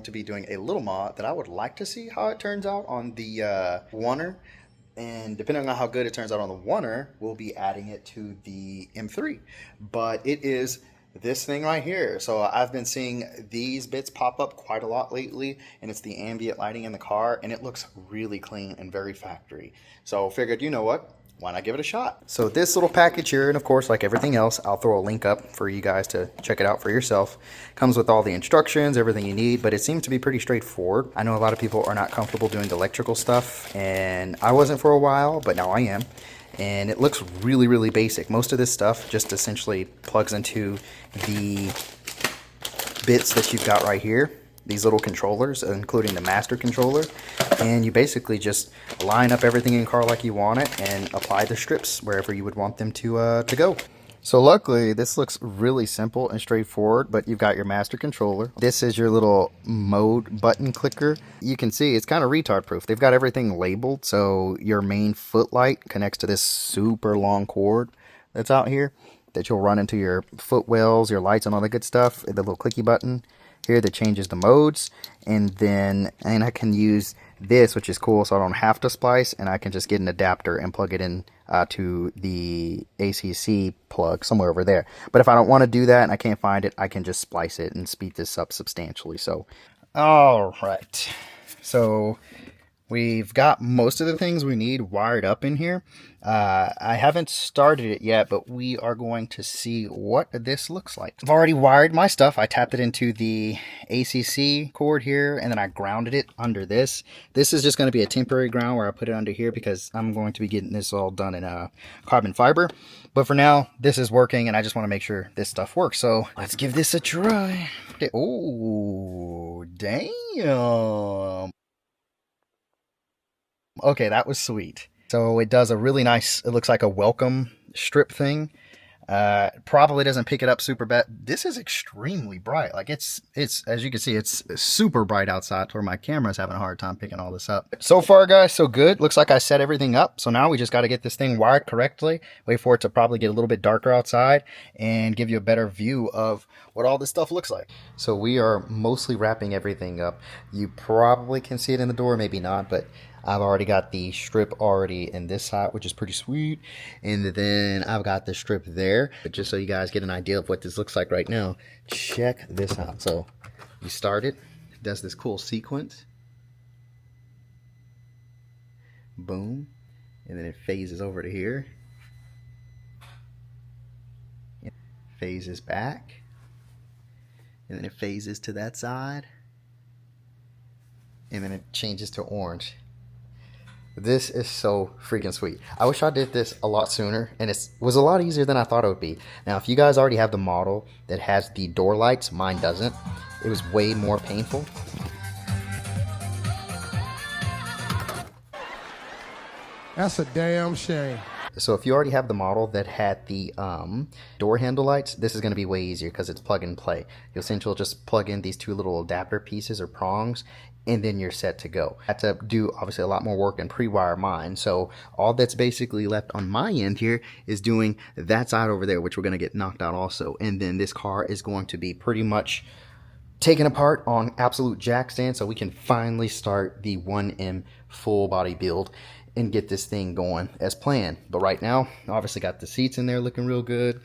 to be doing a little mod that I would like to see how it turns out on the Oneer. And depending on how good it turns out on the Oneer, we'll be adding it to the M3. But it is this thing right here. So I've been seeing these bits pop up quite a lot lately, and it's the ambient lighting in the car, and it looks really clean and very factory. So figured, you know what? Why not give it a shot? So this little package here, and of course, like everything else, I'll throw a link up for you guys to check it out for yourself. Comes with all the instructions, everything you need, but it seems to be pretty straightforward. I know a lot of people are not comfortable doing electrical stuff, and I wasn't for a while, but now I am. And it looks really, really basic. Most of this stuff just essentially plugs into the bits that you've got right here. These little controllers, including the master controller, and you basically just line up everything in car like you want it and apply the strips wherever you would want them to go. So luckily this looks really simple and straightforward, but you've got your master controller. This is your little mode button clicker. You can see it's kind of retard proof. They've got everything labeled, so your main footlight connects to this super long cord that's out here that you'll run into your footwells, your lights, and all the good stuff. The little clicky button here that changes the modes, and I can use this, which is cool, so I don't have to splice, and I can just get an adapter and plug it in to the ACC plug somewhere over there. But if I don't want to do that and I can't find it, I can just splice it and speed this up substantially. So all right, so we've got most of the things we need wired up in here. I haven't started it yet, but we are going to see what this looks like. I've already wired my stuff. I tapped it into the ACC cord here, and then I grounded it under this. This is just going to be a temporary ground where I put it under here because I'm going to be getting this all done in carbon fiber. But for now, this is working, and I just want to make sure this stuff works. So let's give this a try. Oh, damn. Okay, that was sweet. So it does a really nice, it looks like a welcome strip thing. Probably doesn't pick it up super bad. This is extremely bright. Like it's as you can see, it's super bright outside where my camera's having a hard time picking all this up. So far, guys, so good. Looks like I set everything up. So now we just got to get this thing wired correctly. Wait for it to probably get a little bit darker outside and give you a better view of what all this stuff looks like. So we are mostly wrapping everything up. You probably can see it in the door, maybe not, but I've already got the strip already in this side, which is pretty sweet. And then I've got the strip there. But just so you guys get an idea of what this looks like right now, check this out. So you start it, it does this cool sequence. Boom. And then it phases over to here. It phases back. And then it phases to that side. And then it changes to orange. This is so freaking sweet. I wish I did this a lot sooner, and it was a lot easier than I thought it would be. Now, if you guys already have the model that has the door lights, mine doesn't. It was way more painful. That's a damn shame. So if you already have the model that had the door handle lights, this is going to be way easier because it's plug and play. You'll essentially just plug in these two little adapter pieces or prongs, and then you're set to go. I had to do obviously a lot more work and pre-wire mine. So all that's basically left on my end here is doing that side over there, which we're going to get knocked out also. And then this car is going to be pretty much taken apart on absolute jack stand, so we can finally start the 1M full body build and get this thing going as planned. But right now, obviously got the seats in there looking real good,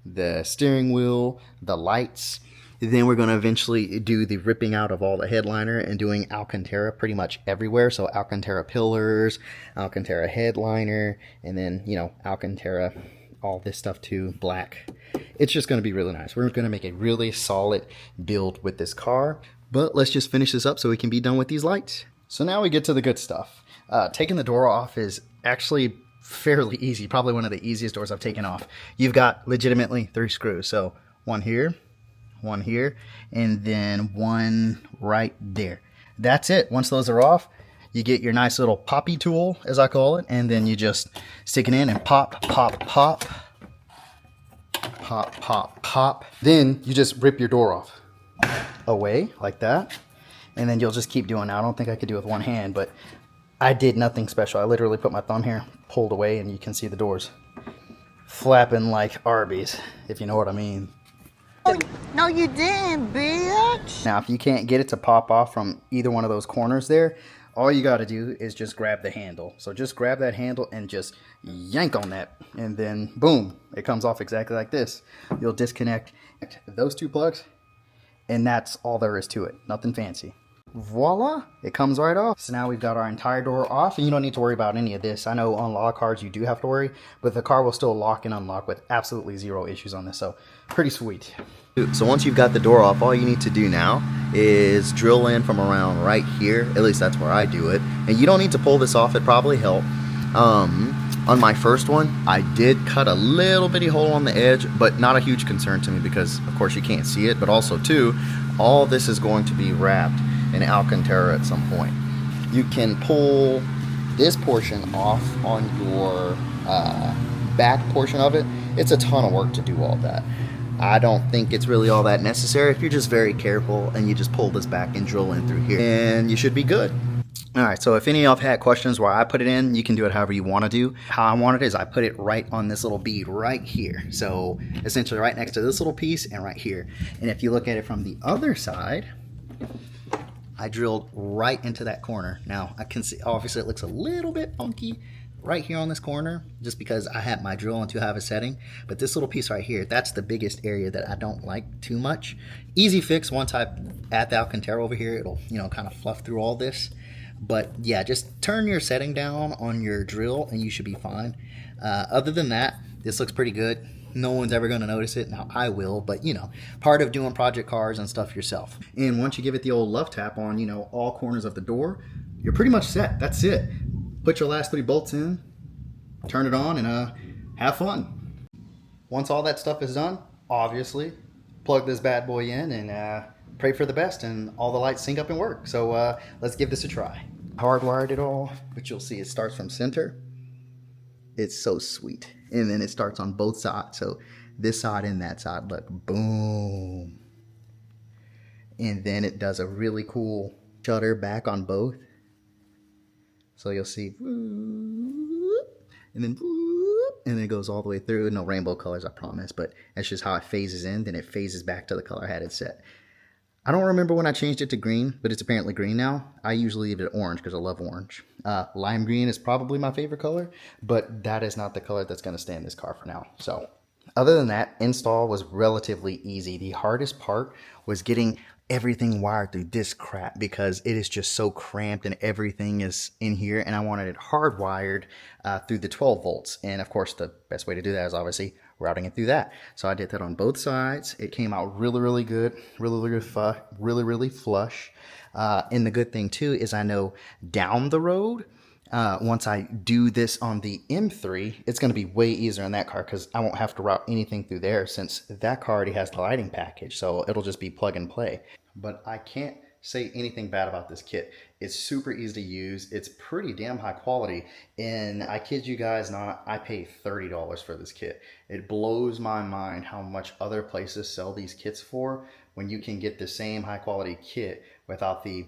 the steering wheel, the lights. Then we're going to eventually do the ripping out of all the headliner and doing Alcantara pretty much everywhere. So Alcantara pillars, Alcantara headliner, and then, you know, Alcantara, all this stuff too, black. It's just going to be really nice. We're going to make a really solid build with this car. But let's just finish this up so we can be done with these lights. So now we get to the good stuff. Taking the door off is actually fairly easy. Probably one of the easiest doors I've taken off. You've got legitimately 3 screws. So one here, and then one right there. That's it. Once those are off, you get your nice little poppy tool, as I call it, and then you just stick it in and pop, pop, pop, pop, pop, pop. Then you just rip your door off away like that, and then you'll just keep doing that. I don't think I could do it with one hand, but I did nothing special. I literally put my thumb here, pulled away, and you can see the doors flapping like Arby's, if you know what I mean. No, you didn't, bitch. Now, if you can't get it to pop off from either one of those corners there, all you got to do is just grab the handle. So just grab that handle and just yank on that. And then, boom, it comes off exactly like this. You'll disconnect those two plugs, and that's all there is to it. Nothing fancy. Voila, it comes right off. So now we've got our entire door off, and you don't need to worry about any of this. I know on a lot of cars you do have to worry, but the car will still lock and unlock with absolutely zero issues on this, so pretty sweet. So once you've got the door off, all you need to do now is drill in from around right here. At least that's where I do it. And you don't need to pull this off, it probably helped. On my first one, I did cut a little bitty hole on the edge, but not a huge concern to me because, of course, you can't see it. But also, too, all this is going to be wrapped in Alcantara at some point. You can pull this portion off on your back portion of it. It's a ton of work to do all that. I don't think it's really all that necessary if you're just very careful and you just pull this back and drill in through here, and you should be good. Alright, so if any of y'all have had questions where I put it in, you can do it however you want to do. How I want it is I put it right on this little bead right here. So essentially right next to this little piece and right here. And if you look at it from the other side, I drilled right into that corner. Now I can see, obviously it looks a little bit funky right here on this corner just because I had my drill on too high of a setting, but this little piece right here, that's the biggest area that I don't like too much. Easy fix once I add the Alcantara over here, it'll, you know, kind of fluff through all this. But yeah, just turn your setting down on your drill and you should be fine. Other than that, this looks pretty good. No one's ever going to notice it. Now I will, but you know, part of doing project cars and stuff yourself. And once you give it the old love tap on, you know, all corners of the door, you're pretty much set. That's it. Put your last 3 bolts in, turn it on, and have fun. Once all that stuff is done, obviously, plug this bad boy in and pray for the best and all the lights sync up and work. So let's give this a try. Hardwired it all, but you'll see it starts from center. It's so sweet. And then it starts on both sides. So this side and that side, look, boom. And then it does a really cool shutter back on both. So you'll see, and then it goes all the way through. No rainbow colors, I promise, but that's just how it phases in. Then it phases back to the color I had it set. I don't remember when I changed it to green, but it's apparently green now. I usually leave it orange because I love orange. Lime green is probably my favorite color, but that is not the color that's going to stay in this car for now. So other than that, install was relatively easy. The hardest part was getting everything wired through this crap because it is just so cramped and everything is in here, and I wanted it hardwired through the 12 volts. And of course, the best way to do that is obviously routing it through that. So I did that on both sides. It came out really good, really flush. And the good thing too is I know down the road, once I do this on the M3, it's going to be way easier in that car because I won't have to route anything through there since that car already has the lighting package. So it'll just be plug and play. But I can't say anything bad about this kit. It's super easy to use. It's pretty damn high quality. And I kid you guys not, I paid $30 for this kit. It blows my mind how much other places sell these kits for when you can get the same high quality kit without the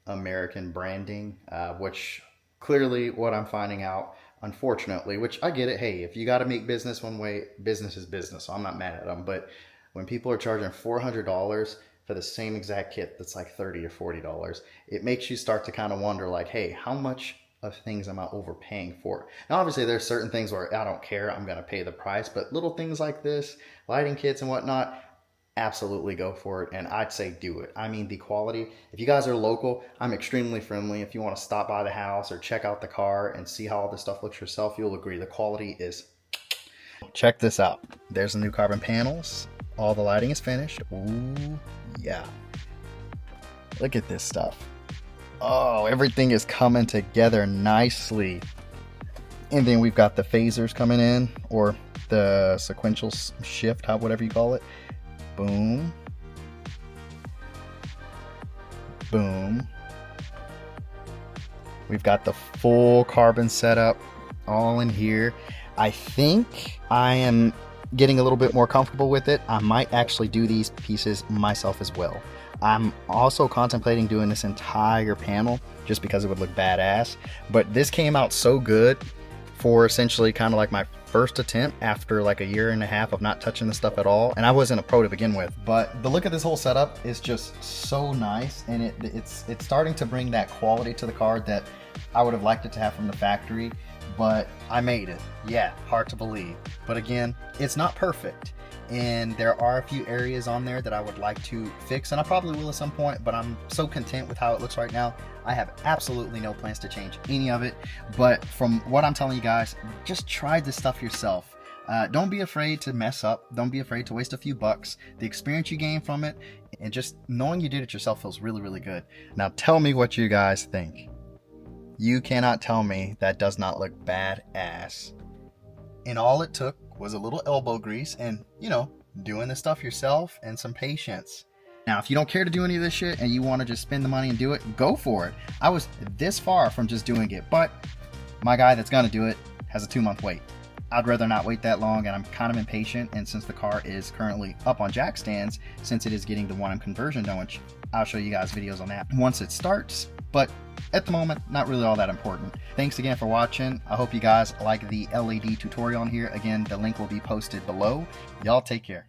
American branding, which clearly what I'm finding out, unfortunately, which I get it. Hey, if you got to make business one way, business is business. So I'm not mad at them. But when people are charging $400 for the same exact kit that's like $30 or $40, it makes you start to kind of wonder like, hey, how much of things am I overpaying for? Now, obviously there's certain things where I don't care. I'm going to pay the price, but little things like this, lighting kits and whatnot, absolutely go for it. And I'd say do it. I mean, the quality, if you guys are local, I'm extremely friendly. If you want to stop by the house or check out the car and see how all this stuff looks yourself, you'll agree the quality is. Check this out. There's the new carbon panels. All the lighting is finished. Ooh, yeah. Look at this stuff. Oh, everything is coming together nicely. And then we've got the phasers coming in, or the sequential shift, whatever you call it. Boom. Boom. We've got the full carbon setup all in here. I think I am getting a little bit more comfortable with it. I might actually do these pieces myself as well. I'm also contemplating doing this entire panel just because it would look badass. But this came out so good for essentially kind of like my first attempt after like a year and a half of not touching the stuff at all, and I wasn't a pro to begin with. But the look of this whole setup is just so nice, and it's starting to bring that quality to the car that I would have liked it to have from the factory. But I made it. Yeah, hard to believe. But again, it's not perfect. And there are a few areas on there that I would like to fix, and I probably will at some point, but I'm so content with how it looks right now. I have absolutely no plans to change any of it. But from what I'm telling you guys, just try this stuff yourself. Don't be afraid to mess up. Don't be afraid to waste a few bucks. The experience you gain from it, and just knowing you did it yourself feels really, really good. Now tell me what you guys think. You cannot tell me that does not look badass. And all it took was a little elbow grease and, you know, doing the stuff yourself and some patience. Now, if you don't care to do any of this shit and you want to just spend the money and do it, go for it. I was this far from just doing it, but my guy that's gonna do it has a 2-month wait. I'd rather not wait that long, and I'm kind of impatient, and since the car is currently up on jack stands, since it is getting the 1M conversion done, which I'll show you guys videos on that once it starts, but at the moment, not really all that important. Thanks again for watching. I hope you guys like the LED tutorial on here. Again, the link will be posted below. Y'all take care.